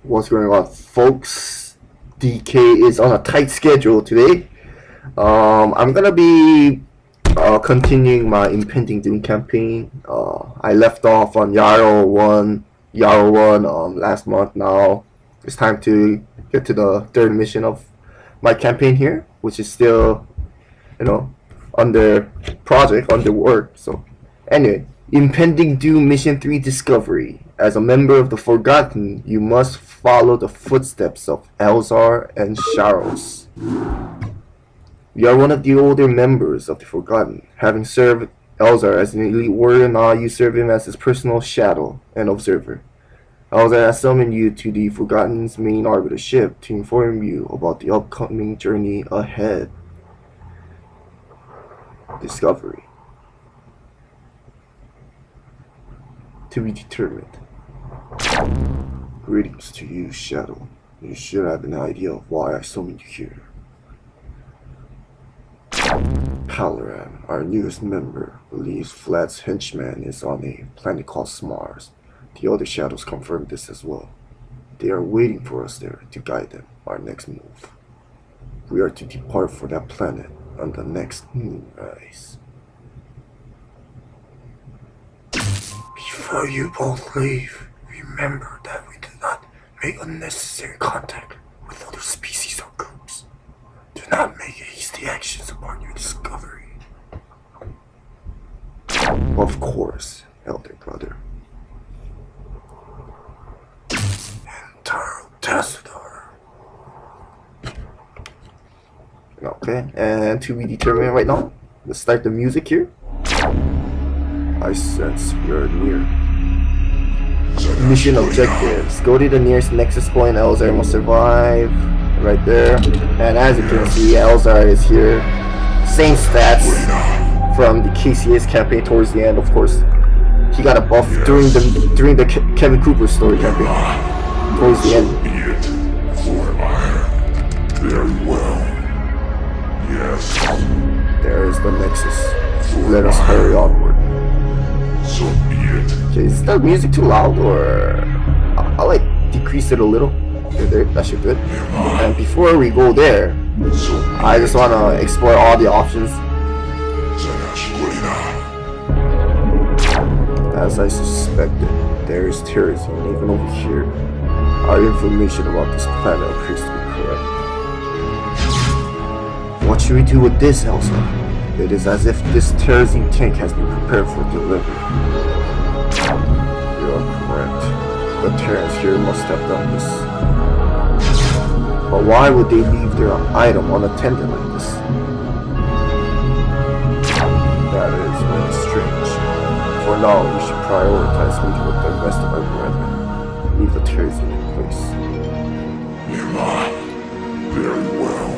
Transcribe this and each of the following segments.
What's going on, folks? DK is on a tight schedule today. I'm gonna be continuing my Impending Doom campaign. I left off on Yarrow 1 last month. Now it's time to get to the third mission of my campaign here, which is still, under work. So, anyway, Impending Doom Mission 3 Discovery. As a member of the Forgotten, you must follow the footsteps of Elzar and Sharos. You are one of the older members of the Forgotten. Having served Elzar as an elite warrior, now you serve him as his personal shadow and observer. Elzar has summoned you to the Forgotten's main orbiter ship to inform you about the upcoming journey ahead. Discovery. To be determined. Greetings to you, Shadow. You should have an idea of why I summoned you here. Palaram, our newest member, believes Vlad's henchman is on a planet called Smars. The other Shadows confirm this as well. They are waiting for us there to guide them our next move. We are to depart for that planet on the next moonrise. Before you both leave, remember that we do not make unnecessary contact with other species or groups. Do not make hasty actions upon your discovery. Of course, elder brother. Okay, and to be determined right now. Let's start the music here. I sense we are near. Mission objectives. Go to the nearest nexus point. Elzar must survive. Right there. And as you can see, Elzar is here. Same stats from the KCS campaign towards the end, of course. He got a buff during the Kevin Cooper story campaign. Towards the end. Very well. Yes. There is the nexus. Let us hurry onward. So be it. Okay, is that music too loud, or I'll like decrease it a little? Okay, there, that should do it. And before we go there, I just wanna explore all the options. As I suspected, there is terrorism even over here. Our information about this planet appears to be correct. What should we do with this, Elzar? It is as if this terrorism tank has been prepared for delivery. You are correct. The Terrans here must have done this. But why would they leave their item unattended like this? That is really strange. For now, we should prioritize meeting with the rest of our brethren. Leave the terrorism in place. Very well.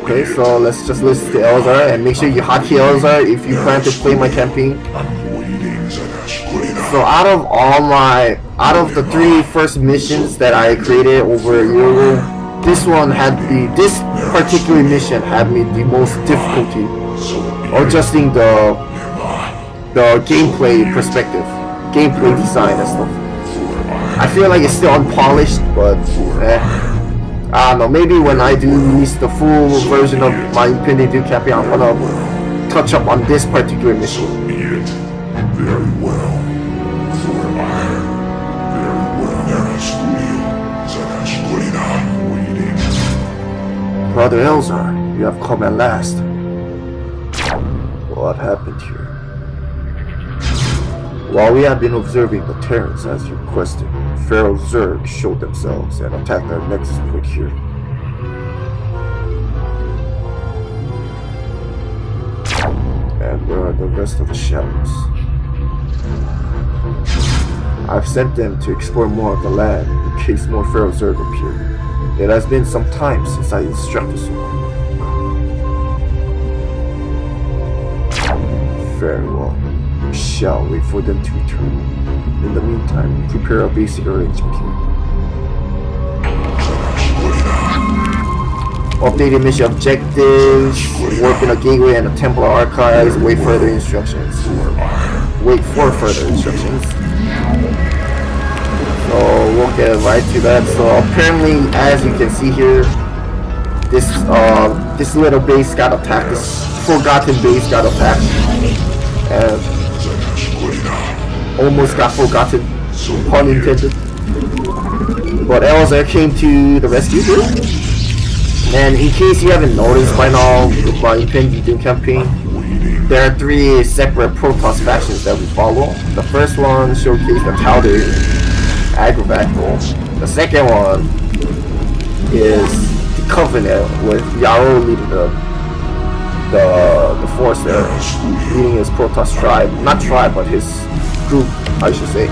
Okay, so let's just listen to Elzar and make sure you hotkey Elzar if you plan to play my campaign. So out of the 3 first missions that I created over a year ago, this particular mission had me the most difficulty adjusting the gameplay perspective, gameplay design and stuff. I feel like it's still unpolished, but I don't know, maybe when I do release the full version of my Impending Doom campaign, I'm gonna touch up on this particular mission. Very well. Brother Elzar, you have come at last. What happened here? While we have been observing the Terrans as you requested, Pharaoh Zerg showed themselves and attacked our nexus point here. And where are the rest of the Shadows? I've sent them to explore more of the land in case more Pharaoh Zerg appear. It has been some time since I instructed so. Very well. We shall wait for them to return. In the meantime, prepare a basic arrangement here. Updated mission objectives, work in a gateway and a Templar archives, wait for further instructions. So we'll get right to that. So apparently, as you can see here, this little base got attacked. This forgotten base got attacked, and almost got forgotten, pun intended. But Elzar came to the rescue here. And in case you haven't noticed by now, with my Impending campaign, there are 3 separate Protoss factions that we follow. The first one showcases the Taldir Agravac. The second one is the Covenant, with Yaro leading the force there, leading his Protoss tribe. Not tribe, but his group, I should say.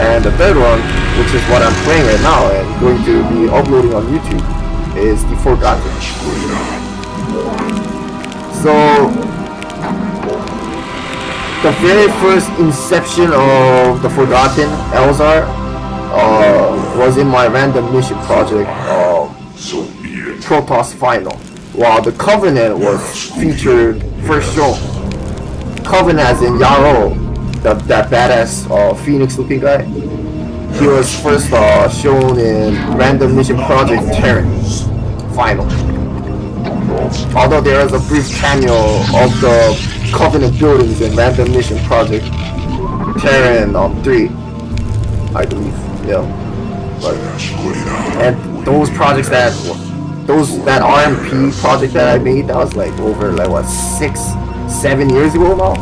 And the third one, which is what I'm playing right now and going to be uploading on YouTube, is the Forgotten. So the very first inception of the Forgotten Elzar was in my random mission project, Protoss Final, while the Covenant was featured first shown. Covenant as in Yaro, that badass Phoenix looking guy. He was first shown in random mission project Terran Final. Although there is a brief cameo of the Covenant buildings in random mission project Terran 3, I believe. Yeah. But, and those projects that RMP project that I made, that was like over like what 6-7 years ago now.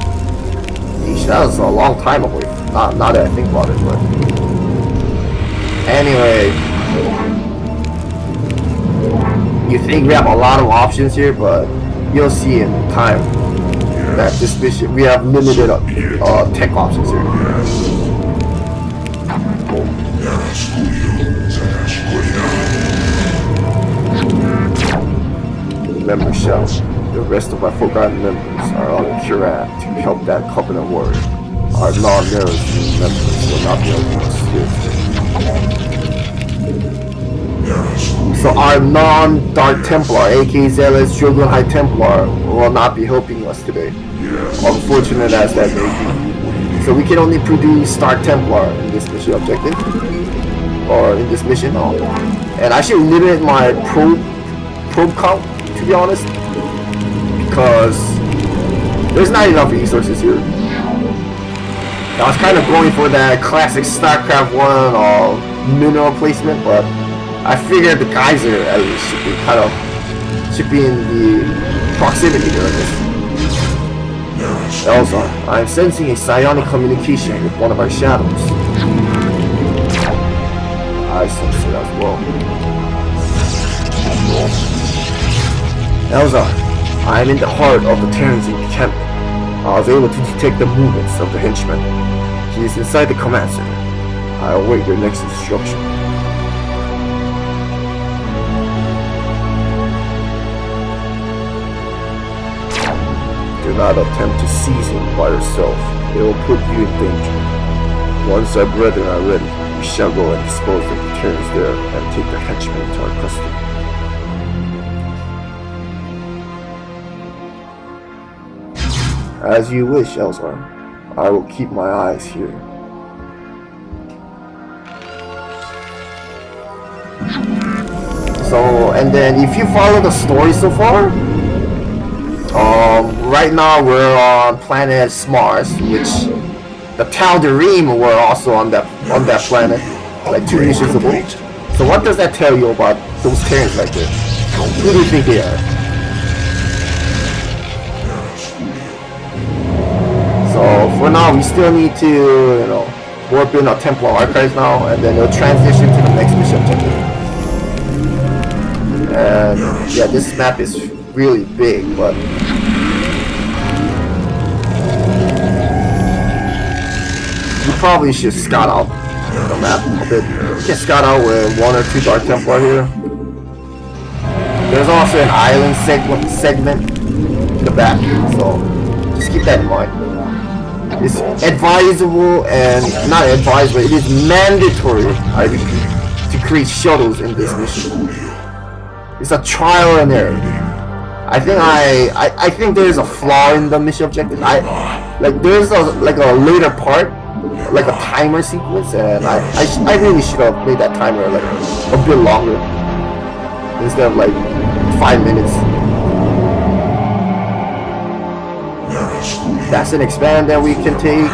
Eesh, that was a long time away. Now that I think about it, but anyway, you think we have a lot of options here, but you'll see in time that this mission we have limited tech options here. Member shell. The rest of my forgotten members are on Kirat to help that Covenant warrior. Our non-Nerys members will not be able to steer. So our non-Dark Templar, aka Zealous Shogun High Templar, will not be helping us today. Unfortunate as that may be. So we can only produce Dark Templar in this mission objective. Or in this mission. And I should limit my probe count, to be honest. Because there's not enough resources here. I was kind of going for that classic StarCraft 1 mineral placement, but I figured the geyser at least should be in the proximity here, I guess. Elzar, I am sensing a psionic communication with one of our shadows. I sense it as well. Elzar, I am in the heart of the Terran's encampment. I was able to detect the movements of the henchman. He is inside the command center. I await your next instruction. Do not attempt to seize him by yourself. It will put you in danger. Once our brethren are ready, we shall go and dispose of the Terrans there and take the henchman into our custody. As you wish, Elzar. I will keep my eyes here. So, and then if you follow the story so far, right now we're on planet Smars, which the Tal'Darim were also on that planet, like 2 missions ago. So what does that tell you about those Terrans right there? Who do you think they are? So for now, we still need to, warp in our Templar archives now, and then it'll transition to the next mission objective. And yeah, this map is really big, but you probably should scout out the map a bit. You can scout out with 1 or 2 Dark Templar here. There's also an island segment in the back, so just keep that in mind. It's advisable and not advisable, it is mandatory, I repeat, to create shuttles in this mission. It's a trial and error. I think there's a flaw in the mission objective. There's a later part like a timer sequence, and I really should have made that timer like a bit longer instead of like 5 minutes. That's an expand that we can take.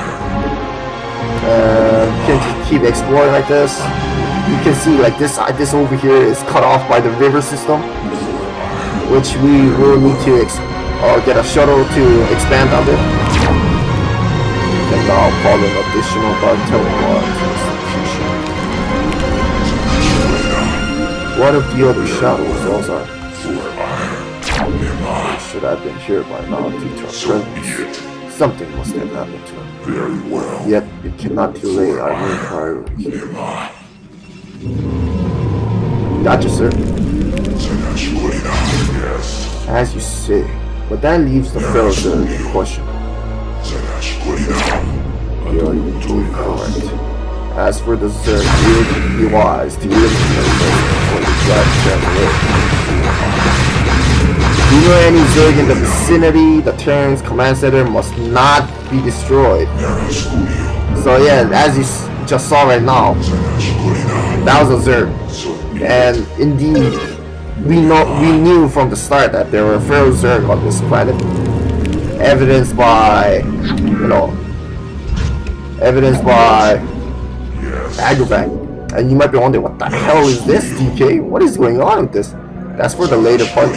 Can just keep exploring like this. You can see like this over here is cut off by the river system, which we will need to get a shuttle to expand on it. We can now call in additional guard teleports. What of the other shadows, Elzar? Should have been here by now due to our presence. Something must have happened to him. Very well. Yet we cannot delay our main priority. Gotcha, sir. Yes. As you say, but that leaves the Pharaoh's in question. You're indeed correct. As for the Zerg, it would be wise to eliminate them before the Vlad can live. Do you know any Zerg in the vicinity? The Terran's command center must not be destroyed. So yeah, as you just saw right now, that was a Zerg. And indeed, we knew from the start that there were Pharaoh Zerg on this planet. Evidenced by, Agravac. And you might be wondering, what the hell is this, DK? What is going on with this? That's for the later part.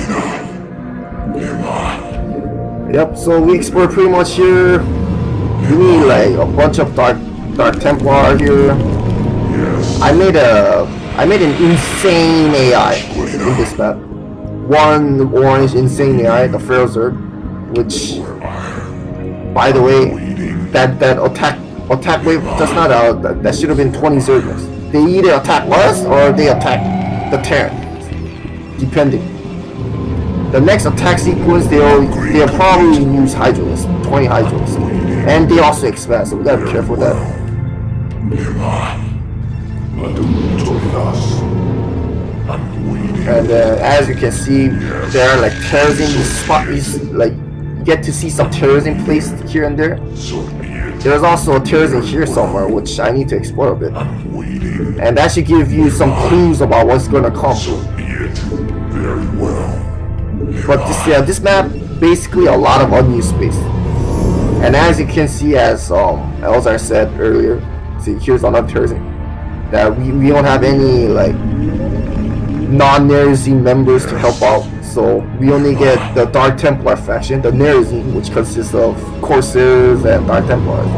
Yep, so we explored pretty much here. We need like a bunch of Dark Templar here. I made an insane AI in this map. One orange insane AI, the Pharaoh Zerg, which, by the way, that attack wave just not out. That should have been 20 Zerglings. They either attack us or they attack the Terran, depending. The next attack sequence, they'll probably use Hydralisks, 20 Hydralisks, and they also expand, so we gotta be careful with that. And as you can see, there are like terrorism spots. Like you get to see some terrorism placed here and there. There's also a terrorism here somewhere, which I need to explore a bit, and that should give you some clues about what's gonna come. Very well. But this map basically a lot of unused space, and as you can see, as Elzar said earlier, see here's another terrorism that we don't have any like non-Nerazine members to help out, so we only get the Dark Templar faction, the Nerazine, which consists of Corsairs and Dark Templars.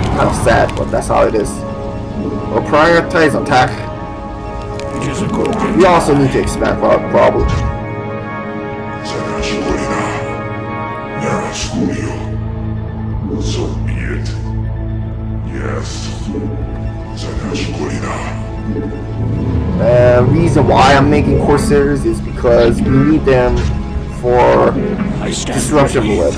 Kind of sad, but that's how it is. We'll prioritize attack. We also need to expand, probably. So be it. Yes. Reason why I'm making Corsairs is because we need them for disruption web.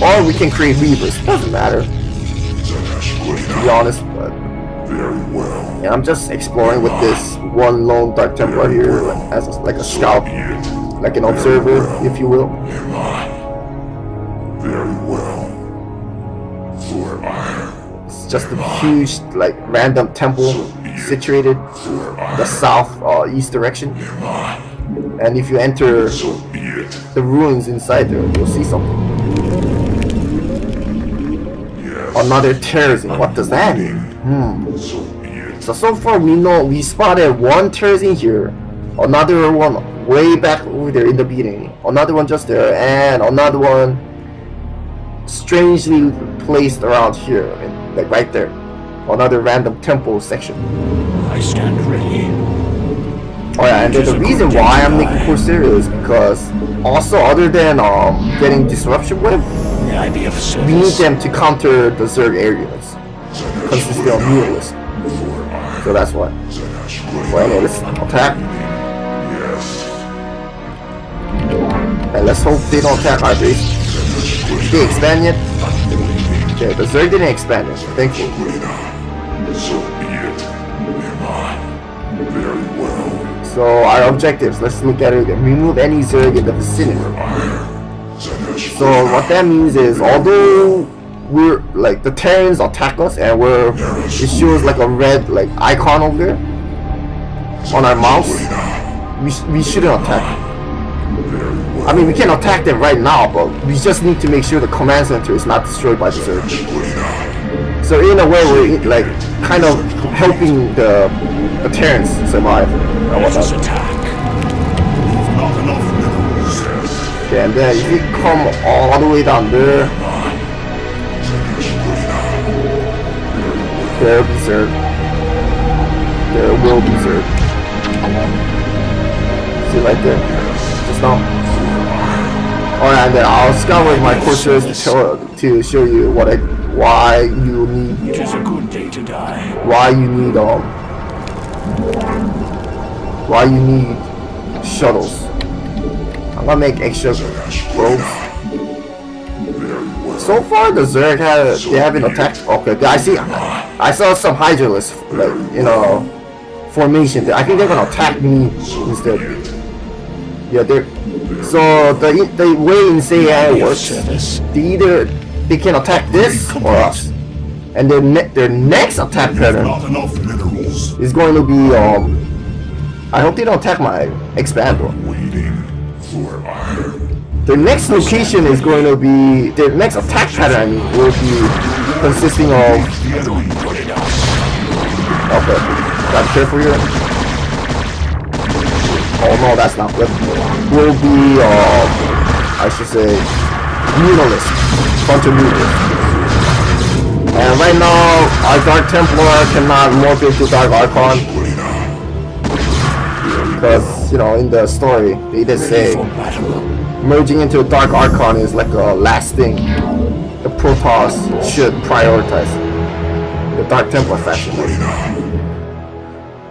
Or we can create Reavers, doesn't matter, to be honest, but very well. yeah, I'm just exploring with this one lone Dark Templar here as like a scout, like an observer, if you will. Very well. It's just a huge, like, random temple situated the south-east direction. And if you enter the ruins inside there, you'll see something. Another terrorism. What does that mean? So far we spotted one terrorism here, another one way back over there in the beginning, another one just there, and another one strangely placed around here, like right there. Another random temple section. I stand ready. Oh yeah, and then the reason why I'm making Corsair is because also, other than getting disruption web, we need them to counter the Zerg air units, consisting of mutalisks. So that's why. Well, anyway, let's attack. And let's hope they don't attack our base. Did they expand yet? Okay, the Zerg didn't expand yet, thankfully. So our objectives, let's look at it again. Remove any Zerg in the vicinity. So what that means is, although we're like the Terrans attack us, and it shows like a red like icon over there on our mouse. We shouldn't attack. I mean, we can attack them right now, but we just need to make sure the command center is not destroyed by the Zerg. So in a way, we're like kind of helping the Terrans survive. Let us attack. Not enough minerals. Okay, and then if you come all the way down there, there will be Zerg. There will be Zerg. See right there? Just now. Alright, and then I'll scour with my coursers to show you why you need. It is a good day to die. Why you need shuttles. I'm gonna make extra robes. So far the Zerg they haven't attacked. Okay, I saw some Hydralisk like formation. I think they're gonna attack me instead. Yeah, so the way in AI works, they can attack this or us, and their next attack pattern is going to be I hope they don't attack my expander. Their next location is going to be their next attack pattern will be consisting of. Okay, gotta be careful here. Oh no, that's not good. Will be I should say Mutalisk, bunch of Mutalisk. And right now our Dark Templar cannot morph into Dark Archon because in the story they did say merging into a Dark Archon is like a last thing the Protoss should prioritize, the Dark Templar faction.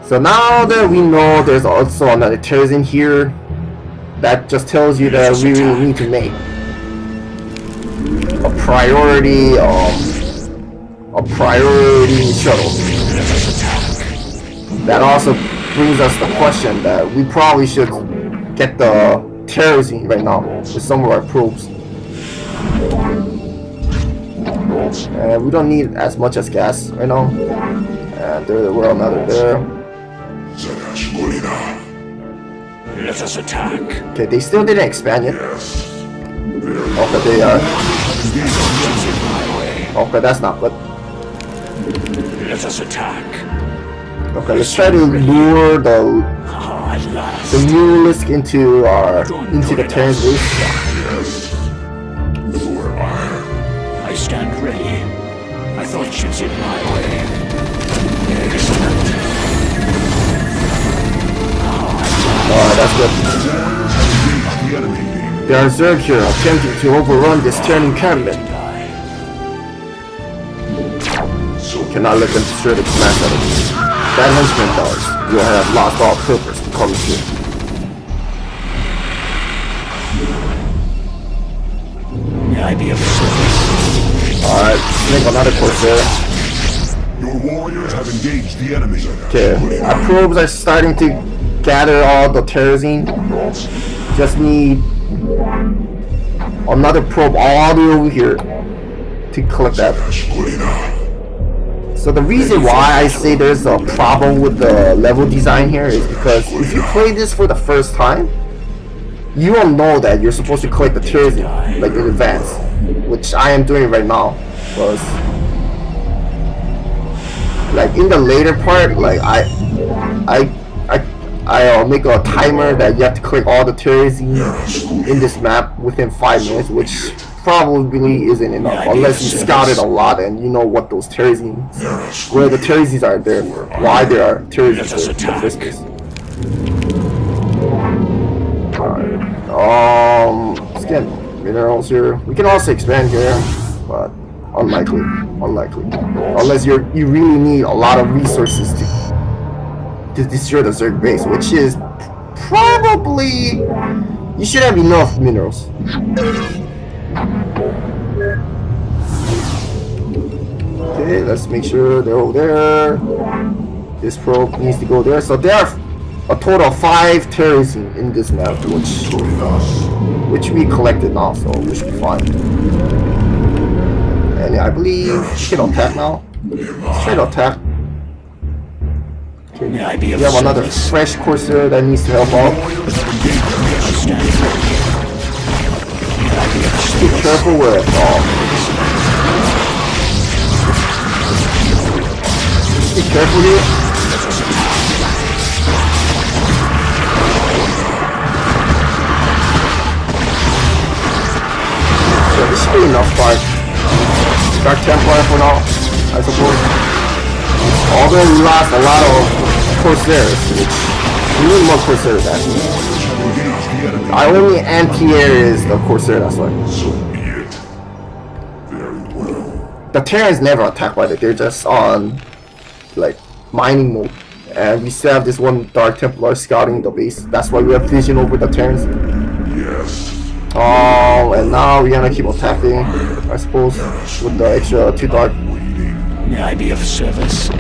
So now that we know there's also another Terran here, that just tells you that we really need to make a priority shuttle. That also brings us the question that we probably should get the Terrazine right now with some of our probes. And we don't need as much as gas right now. And there were another there. Let us attack. Okay, they still didn't expand yet. Okay, they are. Okay, that's not good. Let us attack. Okay, let's try to lure the Mutalisk into the Terran's base. I stand ready. I thought you'd in my way. Excellent. Alright, that's good. There are Zerg here attempting to overrun this Terran encampment. Cannot let them destroy the command center. That henchman does. You have lost all purpose to come here. May I be of service? Alright, make another Corsair. Your warriors have engaged the enemy. Okay, our probes are starting to gather all the Terrazine. Just need another probe all the way over here to collect that. So the reason why I say there's a problem with the level design here is because if you play this for the first time, you don't know that you're supposed to collect the Terrazine like in advance, which I am doing right now. Because like in the later part, like I'll make a timer that you have to collect all the Terrazine in this map within 5 minutes, which probably isn't enough unless you scouted a lot and you know what those Terrazines, where the Terrazines are there for, why there are Terrazines in the first place. Alright, let's get minerals here. We can also expand here, but unlikely. Unless you really need a lot of resources to destroy the Zerg base, which is probably you should have enough minerals. Okay, let's make sure they're over there. This probe needs to go there. So there are a total of 5 Terrazine in this map, which we collected now, so we should be fine. And I believe we can attack now. Straight attack. Okay. May I be of We have another service? fresh Corsair that needs to help out. I stand ready. May I be of Just be careful with just be careful here. So this should be enough Dark Templar for now, I suppose. Although we lost a lot of Corsairs, which we need more Corsairs actually. Our only anti-air is the Corsair, that's why. So be it. Very well. The Terrans never attack by it, they're just on like mining mode. And we still have this one Dark Templar scouting the base. That's why we have vision over the Terrans. Yes. Oh, and now we're gonna keep attacking, I suppose, with the extra 2 Dark. May I be of service?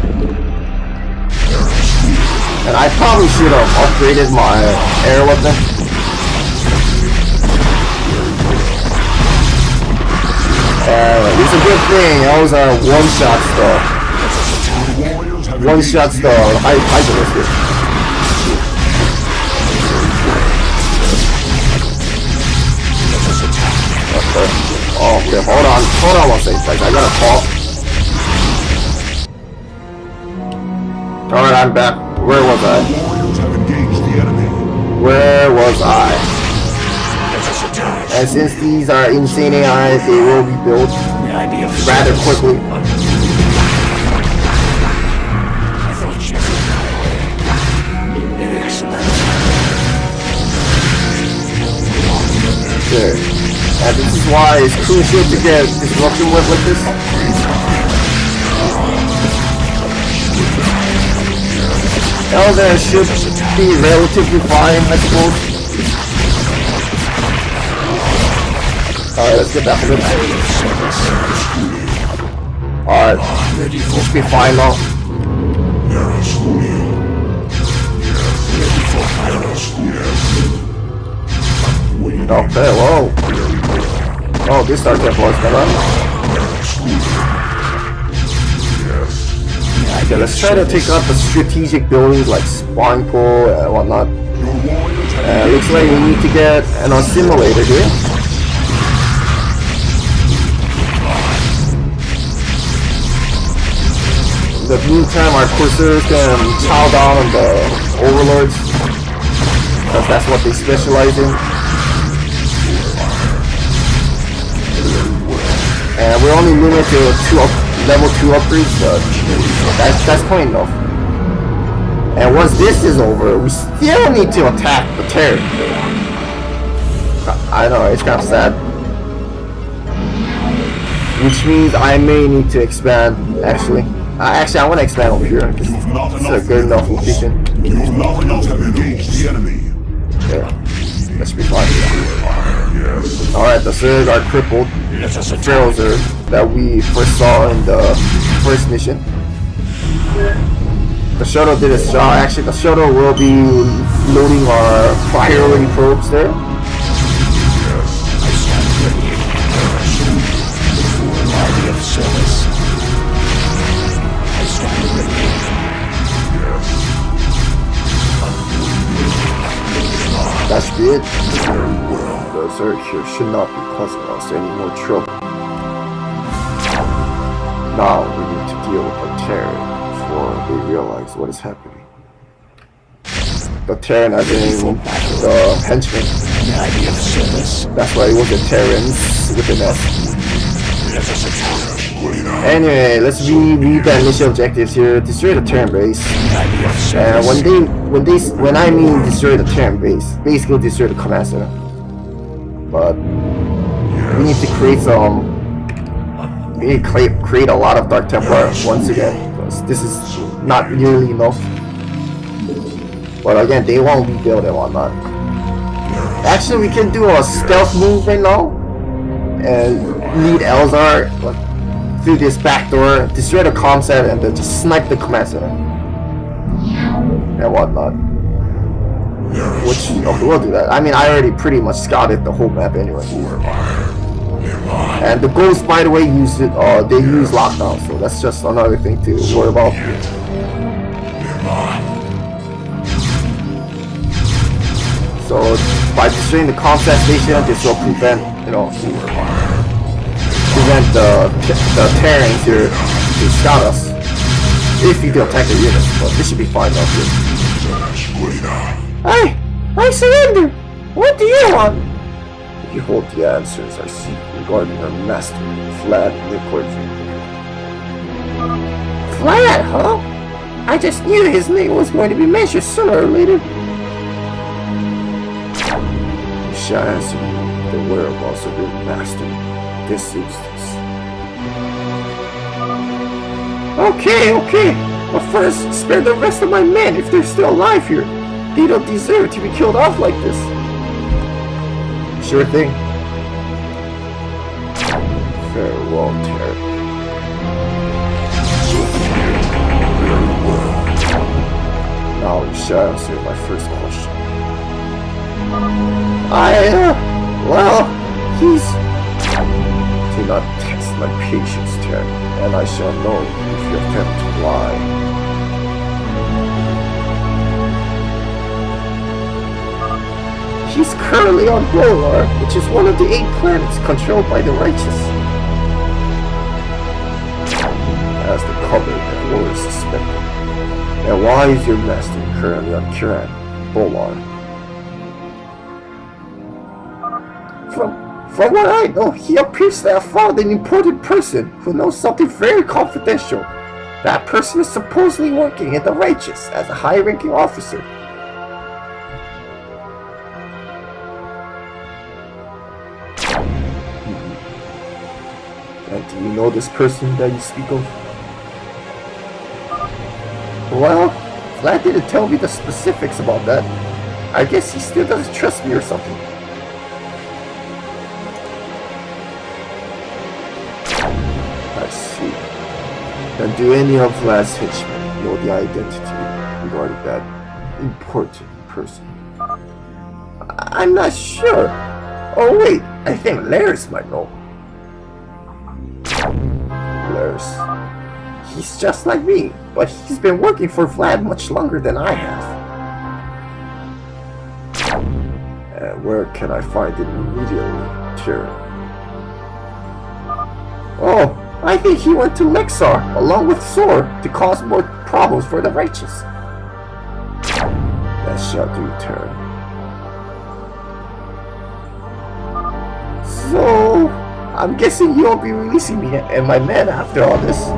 And I probably should have upgraded my air weapon. It's a good thing, Elzar one-shots the Hydralis here. Okay, hold on one second, guys. I gotta talk. Alright, I'm back. Where was I? Warriors have engaged the enemy. Where was I? And since these are insane AI, they will be built May I be of rather service? quickly. I thought you were excellent. Okay. And this is why it's crucial to get disruption whip like this. Elzar should be relatively fine, I suppose. Alright, let's get back to this. Alright, should be fine now. Okay, whoa. Oh, this Dark Templar is gonna. Okay, let's try to take out the strategic buildings like Spawn Pool and whatnot. Looks like we need to get an assimilator here. In the meantime, our Corsairs can chow down on the Overlords, because that's what they specialize in. And we're only limited to level 2 upgrades, but that's quite enough. And once this is over, we still need to attack the Terran. I know, it's kind of sad. Which means I may need to expand, actually. Actually, I want to expand over here, because this is a good enough location. Warriors have engaged the enemy. Yeah, that should be fine. Alright, the Zerg are crippled. Elzar that we first saw in the first mission. The shuttle did its job. Actually, the shuttle will be loading our priority probes there. I stand ready. May I be of service? I stand ready. That should be it. The Zerg here should not be causing us any more trouble. Now we need to deal with the Terran before they realize what is happening. The Terran as in the henchman. May I be of service? That's why it was the Terrans with an S. Let us attack. Anyway, let's read the initial objectives here. Destroy the Terran base. May I be of And service? when I mean destroy the Terran base, basically destroy the command center. But we need to create some. We need to create a lot of Dark Templar once again, because this is not nearly enough. But again, they won't rebuild and whatnot. Actually, we can do a stealth move right now and lead Elzar through this back door, destroy the comm set, and then just snipe the command center and whatnot. Which, okay, we'll do that. I mean, I already pretty much scouted the whole map anyway. And the ghosts, by the way, use it. They use lockdown, so that's just another thing to worry about. So by destroying the comsat station, this will prevent, the Terrans here to scout us if you can attack the units. But this should be fine up here. I surrender. What do you want? You hold the answers I seek regarding our master, Vlad Nikolai. Vlad, huh? I just knew his name was going to be mentioned sooner or later. You shall answer me the whereabouts of your master this instance. Okay. But first, spare the rest of my men if they're still alive here. They don't deserve to be killed off like this. Sure thing. Farewell, Terry. Now you shall answer my first question. He's... Do not test my patience, Terry, and I shall know if you attempt to lie. He's currently on Bolar, which is one of the 8 planets controlled by the righteous. As the cover that war is suspected. And why is your master currently on Kiran, Bolar? From what I know, he appears to have found an important person who knows something very confidential. That person is supposedly working in the righteous as a high-ranking officer. And do you know this person that you speak of? Well, Vlad didn't tell me the specifics about that. I guess he still doesn't trust me or something. I see. And do any of Vlad's henchmen know the identity regarding that important person? I'm not sure. Oh wait, I think Lars might know. Lars. He's just like me, but he's been working for Vlad much longer than I have. And where can I find it immediately, Tyrion? Oh, I think he went to Elzar, along with Zor, to cause more problems for the righteous. That shall do, Tyrion. So, I'm guessing you'll be releasing me and my men after all this.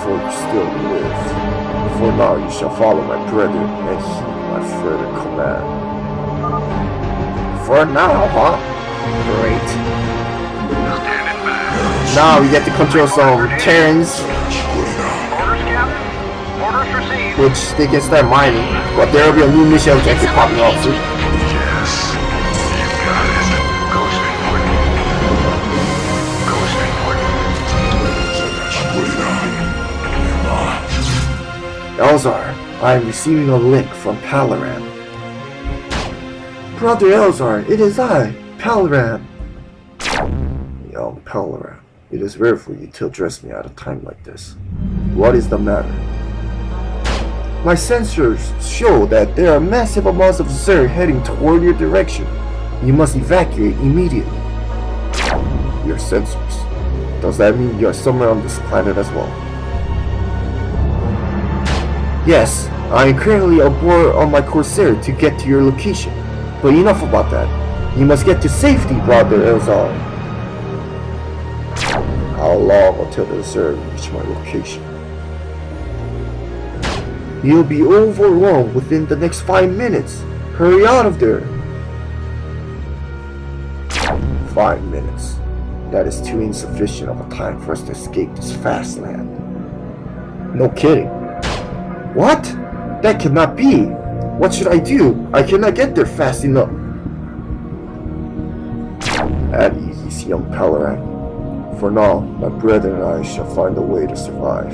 For you still live. For now you shall follow my brethren and heed my further command. For now, huh? Great. Now we get to control some Terrans, which they can start mining, but there will be a new mission objective popping up soon. Elzar, I am receiving a link from Palaram. Brother Elzar, it is I, Palaram. Young Palaram, it is rare for you to address me at a time like this. What is the matter? My sensors show that there are massive amounts of Zerg heading toward your direction. You must evacuate immediately. Your sensors? Does that mean you are somewhere on this planet as well? Yes, I am currently aboard on my Corsair to get to your location. But enough about that. You must get to safety, Brother Elzar. How long until the Zerg reach my location? You'll be overrun within the next 5 minutes. Hurry out of there. 5 minutes. That is too insufficient of a time for us to escape this fast land. No kidding. What? That cannot be. What should I do? I cannot get there fast enough. At ease, young Palaram. For now, my brethren and I shall find a way to survive.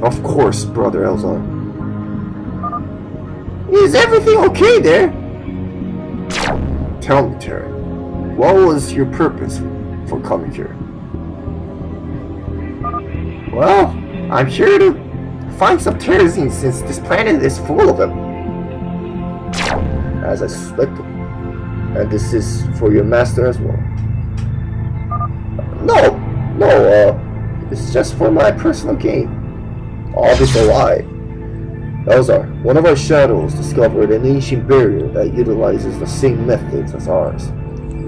Of course, Brother Elzar. Is everything okay there? Tell me, Terry, what was your purpose for coming here? Well, I'm here to find some terrazine since this planet is full of them. As I suspected. And this is for your master as well. No, it's just for my personal gain. All this a lie. Elzar, one of our shadows discovered an ancient barrier that utilizes the same methods as ours.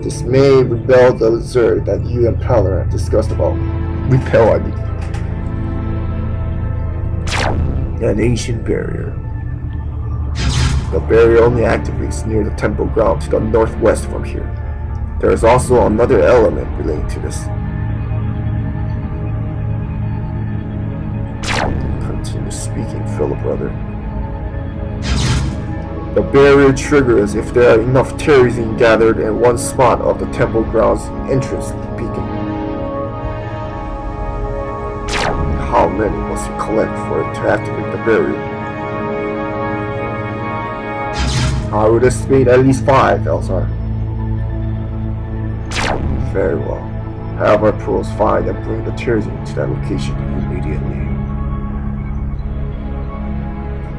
This may repel the Zerg that you and Paler have discussed about. Repel, I mean. An ancient barrier. The barrier only activates near the temple ground to the northwest from here. There is also another element relating to this. Continue speaking, fellow brother. The barrier triggers if there are enough terrazine gathered in one spot of the temple ground's entrance to the beacon. How many must you collect for it to activate the barrier? I would estimate at least 5, Elzar. Very well. Have our pros find and bring the terrazine to that location immediately.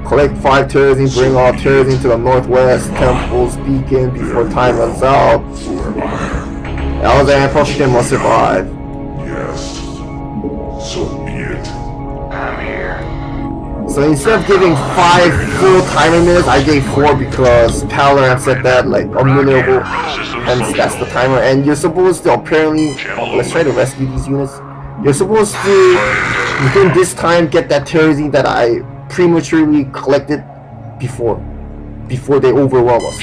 Collect 5 terrazine, bring all terrazine to the northwest temple's beacon before time runs out. Elzar and Puffington must survive. Yes. So be it. I'm here. So instead of giving 5 full timer minutes, I gave 4 because Paler said that like unminutable, hence that's the timer. And you're supposed to apparently, let's try to rescue these units. You're supposed to within this time get that terrazine that I prematurely collected before they overwhelm us,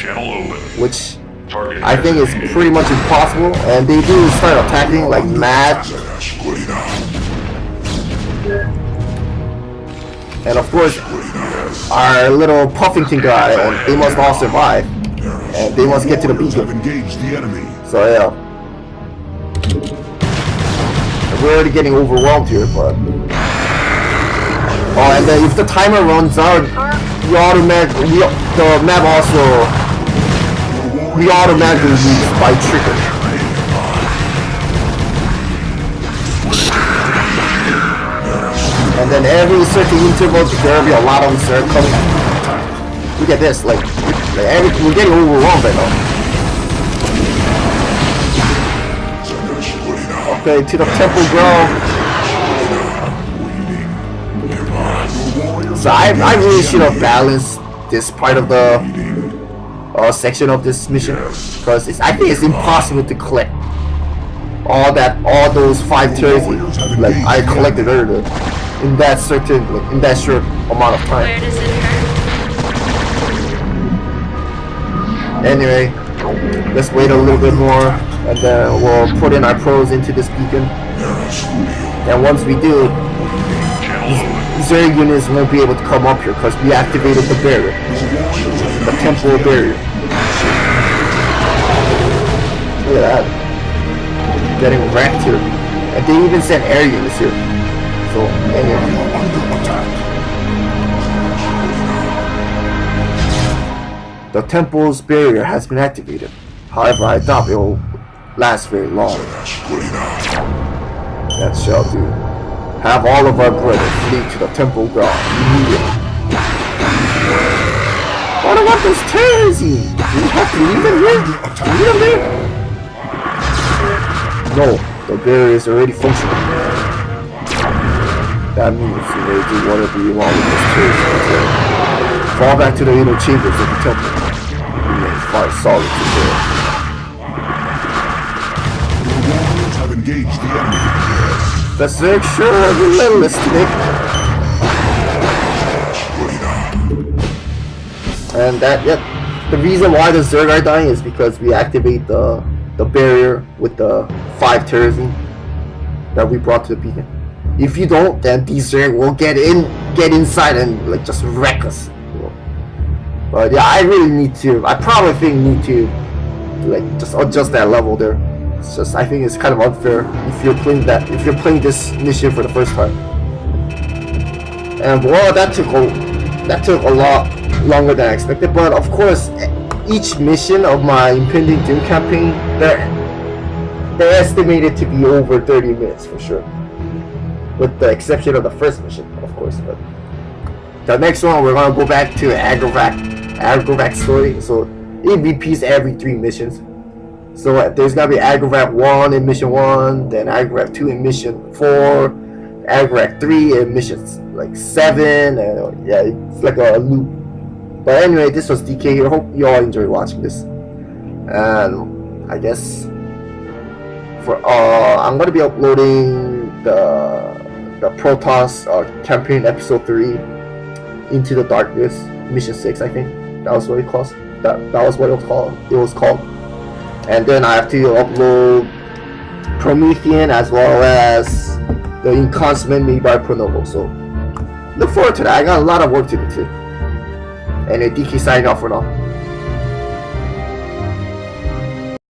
which I think is pretty much impossible. And they do start attacking like mad. And of course, our little Puffington guy, and they must all survive. And they must get to the beacon. So yeah. We're already getting overwhelmed here, but... Oh, and then if the timer runs out, we automatically lose by trigger. And then every certain interval, there will be a lot of Zerg coming. Look at this, like we're getting overwhelmed right now. Okay, to the temple ground. So I really should have balanced this part of the section of this mission, because I think it's impossible to collect all those 5 terrazine like I collected earlier in that short amount of time. Where does it hurt? Anyway, let's wait a little bit more, and then we'll put in our pros into this beacon. And once we do, Zerg units won't be able to come up here because we activated the barrier, the temporal barrier. Look at that, getting wrecked here, and they even sent air units here. So anyway, the temple's barrier has been activated. However, I doubt it will last very long. That shall do. Have all of our brothers flee to the temple ground immediately. What about those terrazine? Do we have to leave them here? Leave them there? No, the barrier is already functional. That means you may do whatever you want with this terrazine. Fall back to the inner chambers of the temple. You may find solitude there. Your warriors have engaged the enemy. The Zerg sure are relentless today. And the reason why the Zerg are dying is because we activate the barrier with the 5 terrazine that we brought to the beacon. If you don't, then these Zerg will get inside and like just wreck us. You know? But yeah, I probably need to like just adjust that level there. It's just, I think it's kind of unfair if you're playing this mission for the first time. And well, that took a lot longer than I expected. But of course, each mission of my Impending Doom campaign, they're estimated to be over 30 minutes for sure. With the exception of the first mission, of course. But the next one, we're gonna go back to Agrovac story. So it repeats every 3 missions. So there's gonna be Agrovac 1 in mission 1, then Agrovac 2 in mission 4, Agrovac 3 in missions like 7, and yeah, it's like a loop. But anyway, this was DK here. Hope you all enjoyed watching this. And I guess I'm gonna be uploading the Protoss campaign episode 3 Into the Darkness mission 6. I think that was what it calls. That was what it was called. And then I have to upload Promethean as well as the Inconsummate made by Pronovo. So look forward to that. I got a lot of work to do too. And DK signing off for now.